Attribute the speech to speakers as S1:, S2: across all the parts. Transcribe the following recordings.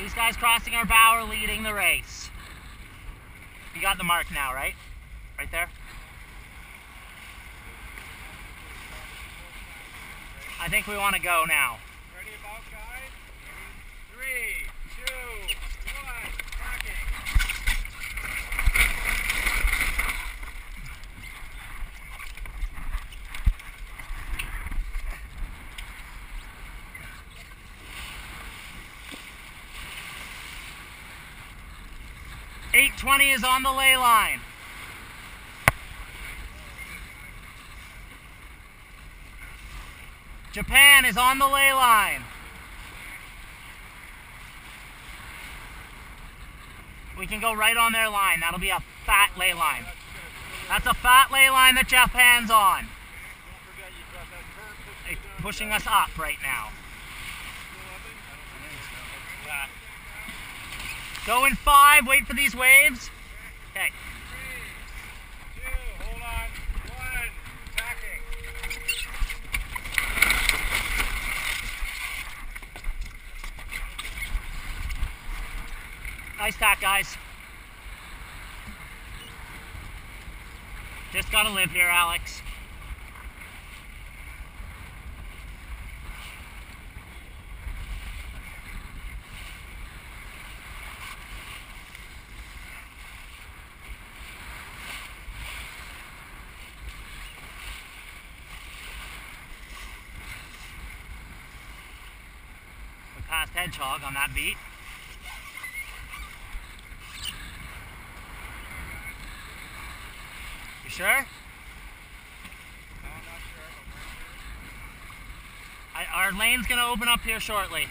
S1: These guys crossing our bow are leading the race. You got the mark now, right? Right there? I think we want to go now.
S2: Ready about, guys? 3, 2, 1, tracking.
S1: .820 is on the ley line. Japan is on the ley line. We can go right on their line. That'll be a fat ley line. That's a fat ley line that Japan's on. It's pushing us up right now. Go in 5, wait for these waves. Okay.
S2: 3, 2, hold on, 1, tacking.
S1: Nice tack, guys. Just gotta live here, Alex. We passed Hedgehog on that beat. You sure?
S2: No, I'm not sure, but we're sure.
S1: Our lane's gonna open up here shortly.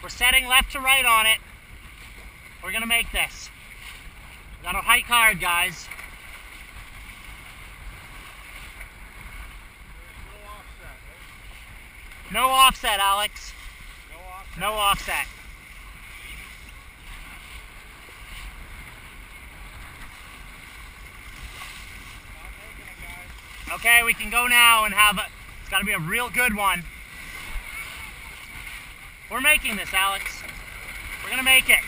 S1: We're setting left to right on it. We're gonna make this. We gotta hike hard, guys.
S2: There's no offset, right?
S1: No offset, Alex.
S2: No offset.
S1: No offset.
S2: Not making it, guys.
S1: Okay, we can go now and have a, it's gotta be a real good one. We're making this, Alex. We're gonna make it.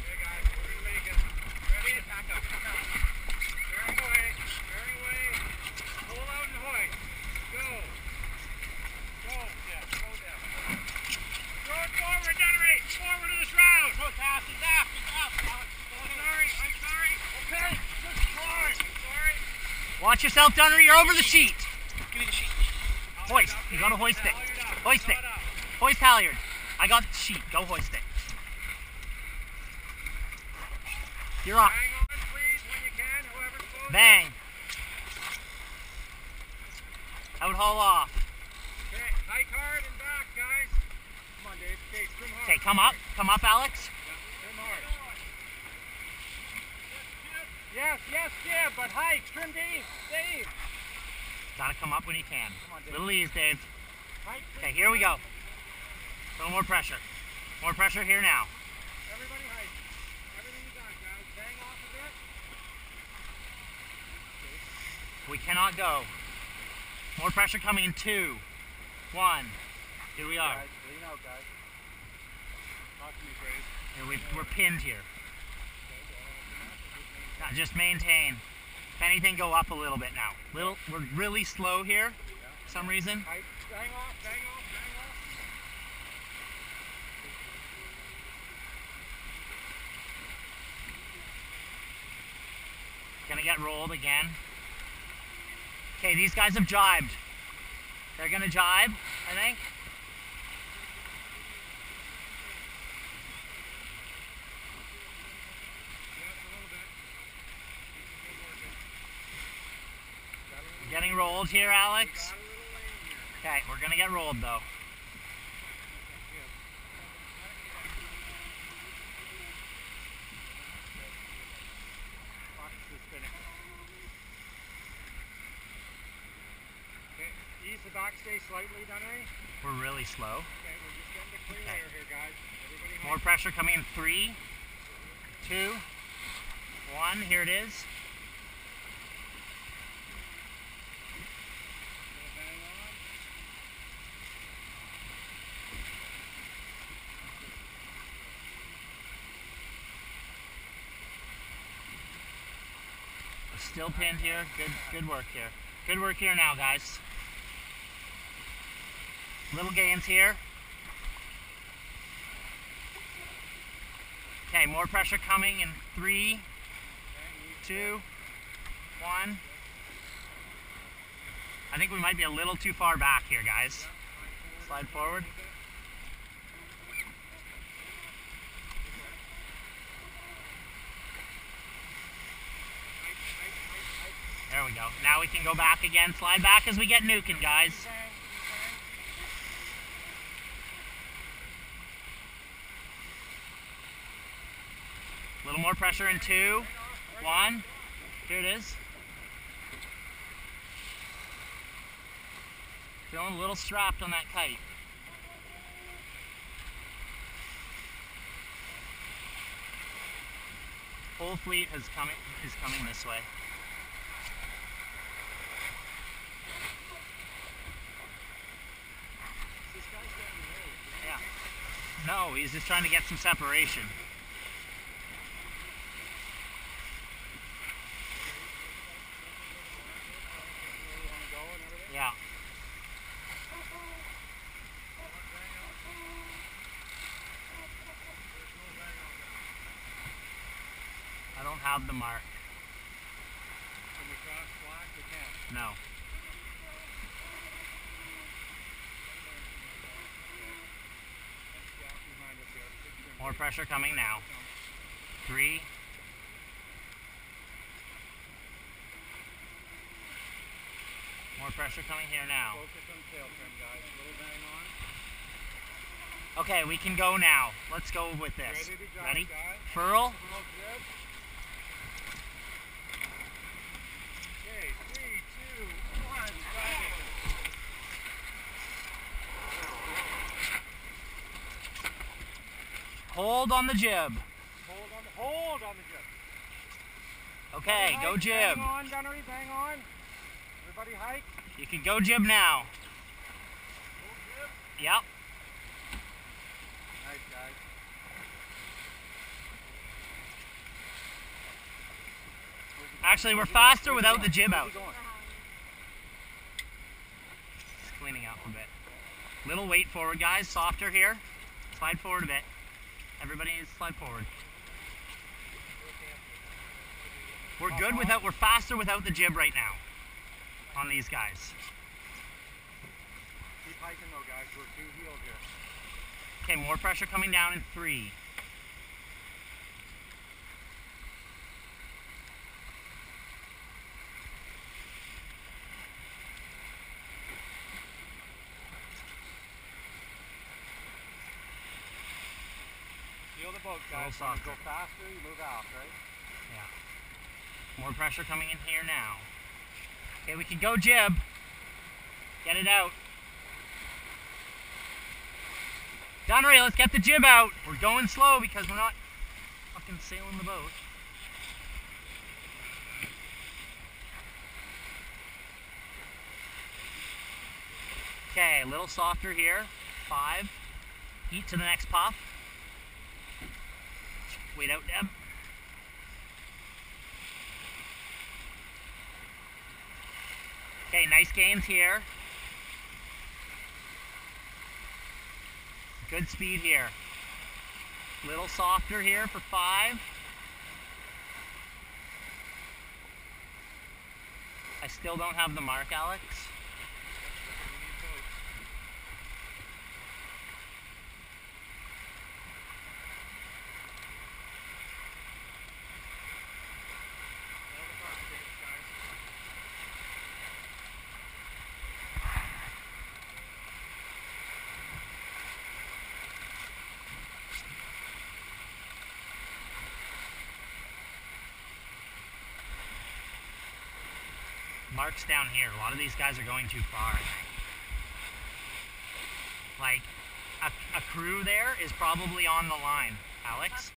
S2: Okay, guys, we're gonna make it. Ready? Back up, back up. Bearing away, bearing away. Pull out and hoist. Go. Go, Jeff, go down. Throw it forward, Dennery. Forward of the shroud. No, it's aft, it's aft, it's aft. I'm sorry, I'm sorry. Okay, just sorry. I'm sorry.
S1: Watch yourself, Dunnery, you're over the sheet.
S2: Give me the sheet.
S1: Hoist, you gotta hoist it. Hoist it. Hoist halyard. I got the sheet, go hoist it. You're up.
S2: Hang on, please, when you can, whoever's close.
S1: Bang. Out haul off.
S2: Okay, hike hard and back, guys. Come on, Dave. Okay, trim hard.
S1: Okay, come up. Come up, Alex.
S2: Yeah, trim hard. Yes, yes, Jib, but hike. Trim Dave. Dave.
S1: Gotta come up when you can.
S2: Come on, Dave.
S1: Little ease, Dave.
S2: Hike.
S1: Okay, here we go. A little more pressure. More pressure here now.
S2: Everybody hike. Everything you got, guys. Bang off a bit.
S1: We cannot go. More pressure coming in 2, 1. Here we are.
S2: Guys, lean out, guys. Talk to me, Grace.
S1: Here we're pinned here. Now just maintain. If anything, go up a little bit now. We're really slow here for some reason.
S2: Hike. Bang off, bang off, bang off.
S1: Gonna get rolled again. Okay, these guys have jibed. They're gonna jibe, I think. Getting rolled here, Alex. Okay, we're gonna get rolled though.
S2: Okay, ease the backstay slightly, Dunnery.
S1: We're really slow.
S2: Okay, we're just getting the clear air here, guys. Everybody hike.
S1: More pressure coming in 3, 2, 1. Here it is. Still pinned here. Good work here. Good work here now, guys. Little gains here. Okay, more pressure coming in 3, 2, 1. I think we might be a little too far back here, guys. Slide forward. There we go. Now we can go back again. Slide back as we get nuking, guys. A little more pressure in 2, 1. Here it is. Feeling a little strapped on that kite. Whole fleet is coming this way.
S2: This guy's getting married.
S1: Yeah. No, he's just trying to get some separation. Yeah. I don't have the mark.
S2: Can we cross black? We can't.
S1: No. More pressure coming now. 3. More pressure coming here now.
S2: Focus on tail trim, guys. Little bang on.
S1: Okay, we can go now. Let's go with this.
S2: Ready to drive,
S1: Ready?
S2: guys?
S1: Furl.
S2: Little jib. Okay, 3, 2, 1, driving.
S1: Hold on the jib.
S2: Hold on the jib.
S1: Okay,
S2: Hike,
S1: go jib.
S2: Bang on, Gunnery, bang on. Everybody hike.
S1: You can go jib now.
S2: Hold jib.
S1: Yep.
S2: Nice, guys.
S1: Actually, we're faster without the jib out. Just cleaning up a bit. Little weight forward, guys. Softer here. Slide forward a bit. Everybody needs to slide forward. We're good without, we're faster without the jib right now on these guys.
S2: Keep hiking though, guys. We're 2 heels here.
S1: Okay, more pressure coming down in 3.
S2: Feel the boat,
S1: A little
S2: guys. When you
S1: softer.
S2: go faster, you move out, right?
S1: Yeah. More pressure coming in here now. Okay, we can go jib. Get it out. Gunnery, let's get the jib out. We're going slow because we're not fucking sailing the boat. Okay, a little softer here. 5. Heat to the next puff. Wait out, Deb. Okay, nice gains here. Good speed here. Little softer here for 5. I still don't have the mark, Alex. Mark's down here. A lot of these guys are going too far, I think. Like, a crew there is probably on the line, Alex.